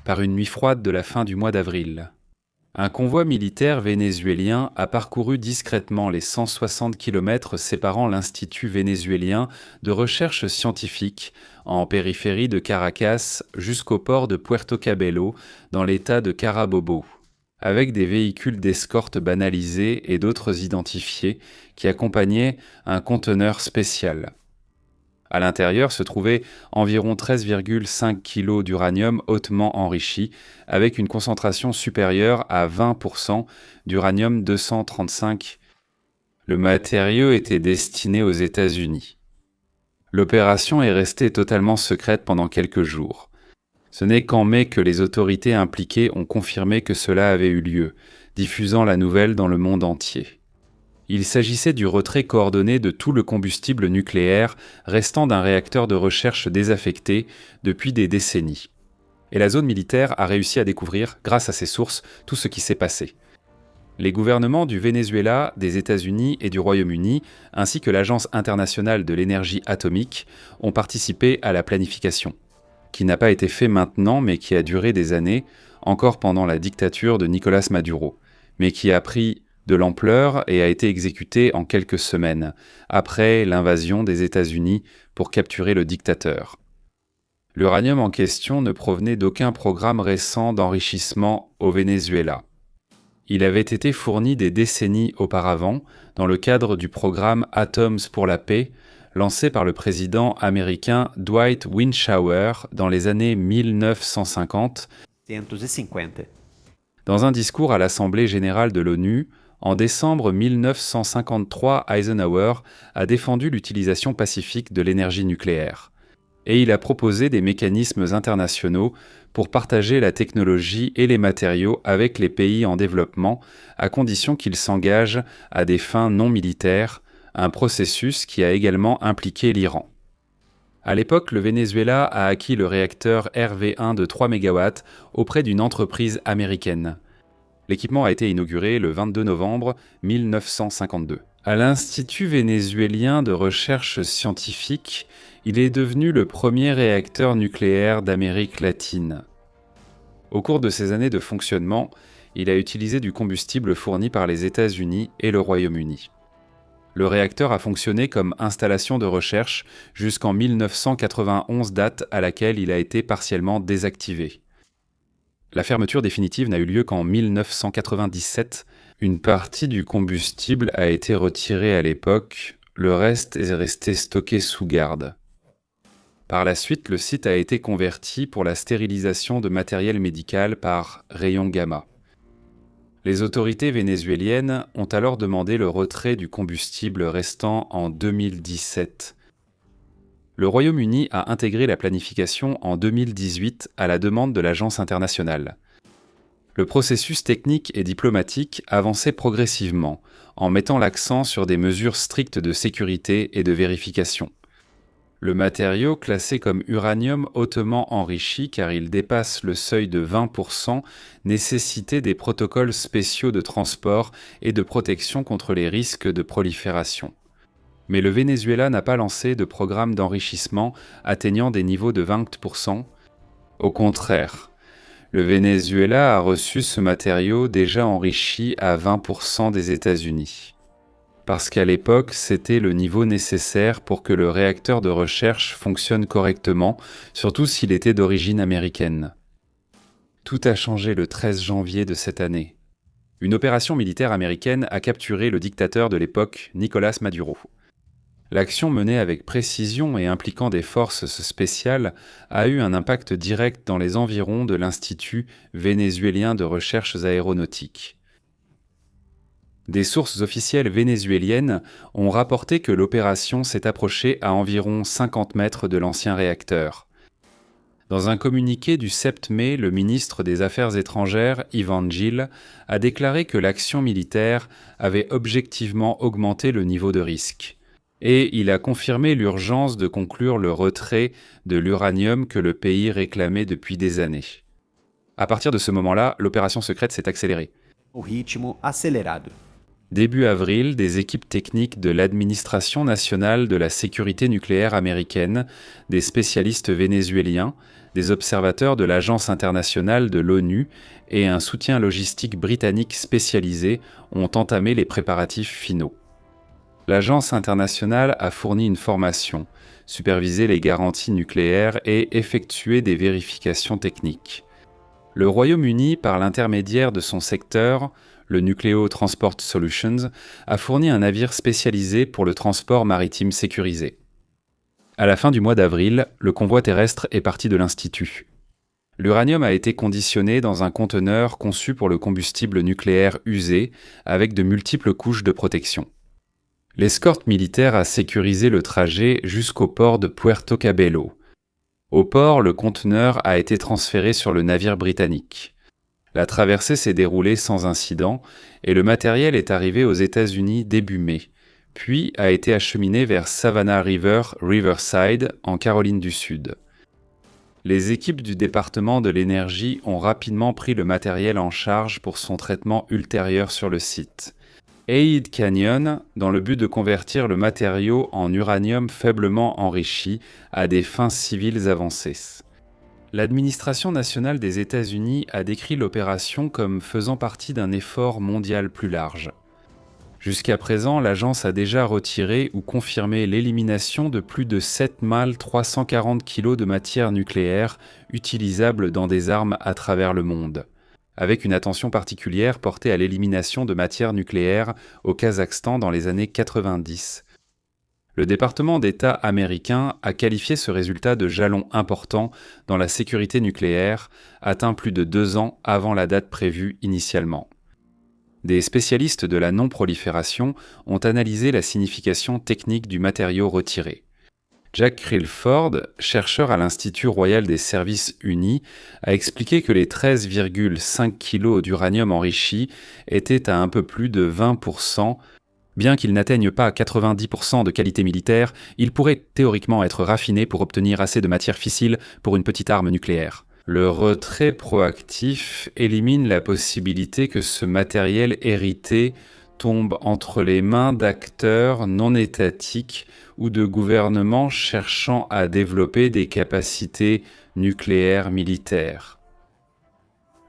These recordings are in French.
par une nuit froide de la fin du mois d'avril. Un convoi militaire vénézuélien a parcouru discrètement les 160 kilomètres séparant l'Institut vénézuélien de recherche scientifique en périphérie de Caracas jusqu'au port de Puerto Cabello dans l'état de Carabobo, avec des véhicules d'escorte banalisés et d'autres identifiés qui accompagnaient un conteneur spécial. À l'intérieur se trouvait environ 13,5 kg d'uranium hautement enrichi, avec une concentration supérieure à 20% d'uranium-235. Le matériau était destiné aux États-Unis. L'opération est restée totalement secrète pendant quelques jours. Ce n'est qu'en mai que les autorités impliquées ont confirmé que cela avait eu lieu, diffusant la nouvelle dans le monde entier. Il s'agissait du retrait coordonné de tout le combustible nucléaire restant d'un réacteur de recherche désaffecté depuis des décennies. Et la zone militaire a réussi à découvrir, grâce à ces sources, tout ce qui s'est passé. Les gouvernements du Venezuela, des États-Unis et du Royaume-Uni, ainsi que l'Agence internationale de l'énergie atomique, ont participé à la planification, qui n'a pas été fait maintenant mais qui a duré des années, encore pendant la dictature de Nicolás Maduro, mais qui a pris de l'ampleur et a été exécuté en quelques semaines, après l'invasion des États-Unis pour capturer le dictateur. L'uranium en question ne provenait d'aucun programme récent d'enrichissement au Venezuela. Il avait été fourni des décennies auparavant dans le cadre du programme Atoms pour la paix, lancé par le président américain Dwight Eisenhower dans les années 1950. Dans un discours à l'Assemblée générale de l'ONU, en décembre 1953, Eisenhower a défendu l'utilisation pacifique de l'énergie nucléaire. Et il a proposé des mécanismes internationaux pour partager la technologie et les matériaux avec les pays en développement, à condition qu'ils s'engagent à des fins non militaires, un processus qui a également impliqué l'Iran. À l'époque, le Venezuela a acquis le réacteur RV1 de 3 MW auprès d'une entreprise américaine. L'équipement a été inauguré le 22 novembre 1952. À l'Institut vénézuélien de recherche scientifique, il est devenu le premier réacteur nucléaire d'Amérique latine. Au cours de ses années de fonctionnement, il a utilisé du combustible fourni par les États-Unis et le Royaume-Uni. Le réacteur a fonctionné comme installation de recherche jusqu'en 1991, date à laquelle il a été partiellement désactivé. La fermeture définitive n'a eu lieu qu'en 1997. Une partie du combustible a été retirée à l'époque, le reste est resté stocké sous garde. Par la suite, le site a été converti pour la stérilisation de matériel médical par rayons gamma. Les autorités vénézuéliennes ont alors demandé le retrait du combustible restant en 2017. Le Royaume-Uni a intégré la planification en 2018 à la demande de l'Agence internationale. Le processus technique et diplomatique avançait progressivement, en mettant l'accent sur des mesures strictes de sécurité et de vérification. Le matériau, classé comme uranium hautement enrichi car il dépasse le seuil de 20%, nécessitait des protocoles spéciaux de transport et de protection contre les risques de prolifération. Mais le Venezuela n'a pas lancé de programme d'enrichissement atteignant des niveaux de 20%. Au contraire, le Venezuela a reçu ce matériau déjà enrichi à 20% des États-Unis. Parce qu'à l'époque, c'était le niveau nécessaire pour que le réacteur de recherche fonctionne correctement, surtout s'il était d'origine américaine. Tout a changé le 13 janvier de cette année. Une opération militaire américaine a capturé le dictateur de l'époque, Nicolás Maduro. L'action menée avec précision et impliquant des forces spéciales a eu un impact direct dans les environs de l'Institut vénézuélien de recherches aéronautiques. Des sources officielles vénézuéliennes ont rapporté que l'opération s'est approchée à environ 50 mètres de l'ancien réacteur. Dans un communiqué du 7 mai, le ministre des Affaires étrangères, Iván Gil, a déclaré que l'action militaire avait objectivement augmenté le niveau de risque. Et il a confirmé l'urgence de conclure le retrait de l'uranium que le pays réclamait depuis des années. À partir de ce moment-là, l'opération secrète s'est accélérée. Au ritmo acelerado. Début avril, des équipes techniques de l'Administration nationale de la sécurité nucléaire américaine, des spécialistes vénézuéliens, des observateurs de l'Agence internationale de l'ONU et un soutien logistique britannique spécialisé ont entamé les préparatifs finaux. L'Agence internationale a fourni une formation, supervisé les garanties nucléaires et effectué des vérifications techniques. Le Royaume-Uni, par l'intermédiaire de son secteur, le Nucleo Transport Solutions, a fourni un navire spécialisé pour le transport maritime sécurisé. À la fin du mois d'avril, le convoi terrestre est parti de l'Institut. L'uranium a été conditionné dans un conteneur conçu pour le combustible nucléaire usé, avec de multiples couches de protection. L'escorte militaire a sécurisé le trajet jusqu'au port de Puerto Cabello. Au port, le conteneur a été transféré sur le navire britannique. La traversée s'est déroulée sans incident et le matériel est arrivé aux États-Unis début mai, puis a été acheminé vers Savannah River, Riverside, en Caroline du Sud. Les équipes du département de l'énergie ont rapidement pris le matériel en charge pour son traitement ultérieur sur le site. Aid Canyon, dans le but de convertir le matériau en uranium faiblement enrichi à des fins civiles avancées. L'administration nationale des États-Unis a décrit l'opération comme faisant partie d'un effort mondial plus large. Jusqu'à présent, l'agence a déjà retiré ou confirmé l'élimination de plus de 7 340 kg de matière nucléaire utilisable dans des armes à travers le monde, avec une attention particulière portée à l'élimination de matière nucléaire au Kazakhstan dans les années 90. Le département d'État américain a qualifié ce résultat de jalon important dans la sécurité nucléaire, atteint plus de 2 ans avant la date prévue initialement. Des spécialistes de la non-prolifération ont analysé la signification technique du matériau retiré. Jack Crilford, chercheur à l'Institut royal des services unis, a expliqué que les 13,5 kg d'uranium enrichi étaient à un peu plus de 20%. Bien qu'ils n'atteignent pas 90% de qualité militaire, ils pourraient théoriquement être raffinés pour obtenir assez de matière fissile pour une petite arme nucléaire. Le retrait proactif élimine la possibilité que ce matériel hérité tombe entre les mains d'acteurs non étatiques ou de gouvernements cherchant à développer des capacités nucléaires militaires.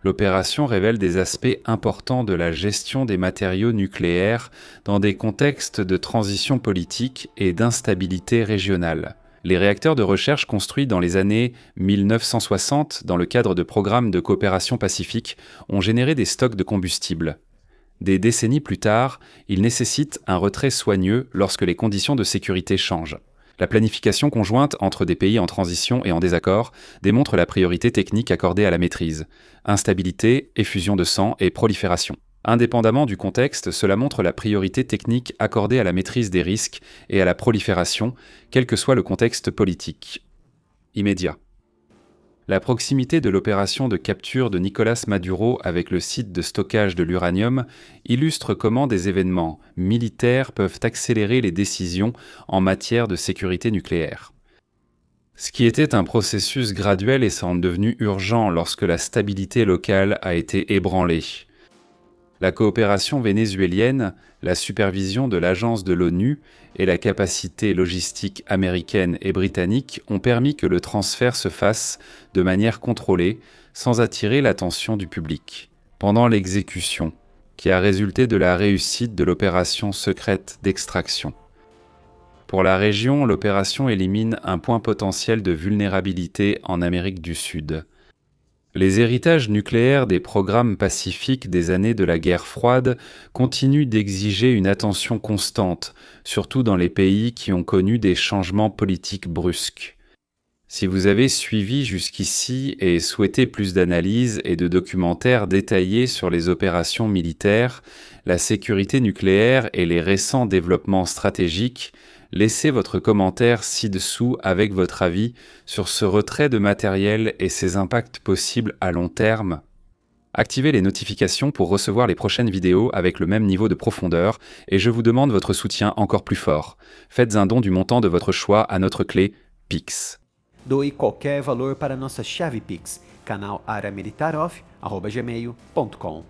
L'opération révèle des aspects importants de la gestion des matériaux nucléaires dans des contextes de transition politique et d'instabilité régionale. Les réacteurs de recherche construits dans les années 1960 dans le cadre de programmes de coopération pacifique ont généré des stocks de combustible. Des décennies plus tard, ils nécessitent un retrait soigneux lorsque les conditions de sécurité changent. La planification conjointe entre des pays en transition et en désaccord démontre la priorité technique accordée à la maîtrise, instabilité, effusion de sang et prolifération. Indépendamment du contexte, cela montre la priorité technique accordée à la maîtrise des risques et à la prolifération, quel que soit le contexte politique. Immédiat. La proximité de l'opération de capture de Nicolás Maduro avec le site de stockage de l'uranium illustre comment des événements militaires peuvent accélérer les décisions en matière de sécurité nucléaire. Ce qui était un processus graduel est devenu urgent lorsque la stabilité locale a été ébranlée. La coopération vénézuélienne, la supervision de l'agence de l'ONU et la capacité logistique américaine et britannique ont permis que le transfert se fasse de manière contrôlée, sans attirer l'attention du public. Pendant l'exécution, qui a résulté de la réussite de l'opération secrète d'extraction. Pour la région, l'opération élimine un point potentiel de vulnérabilité en Amérique du Sud. Les héritages nucléaires des programmes pacifiques des années de la guerre froide continuent d'exiger une attention constante, surtout dans les pays qui ont connu des changements politiques brusques. Si vous avez suivi jusqu'ici et souhaitez plus d'analyses et de documentaires détaillés sur les opérations militaires, la sécurité nucléaire et les récents développements stratégiques, laissez votre commentaire ci-dessous avec votre avis sur ce retrait de matériel et ses impacts possibles à long terme. Activez les notifications pour recevoir les prochaines vidéos avec le même niveau de profondeur et je vous demande votre soutien encore plus fort. Faites un don du montant de votre choix à notre clé Pix. Doe qualquer valor para nossa chave Pix, canal aramilitaroff@gmail.com.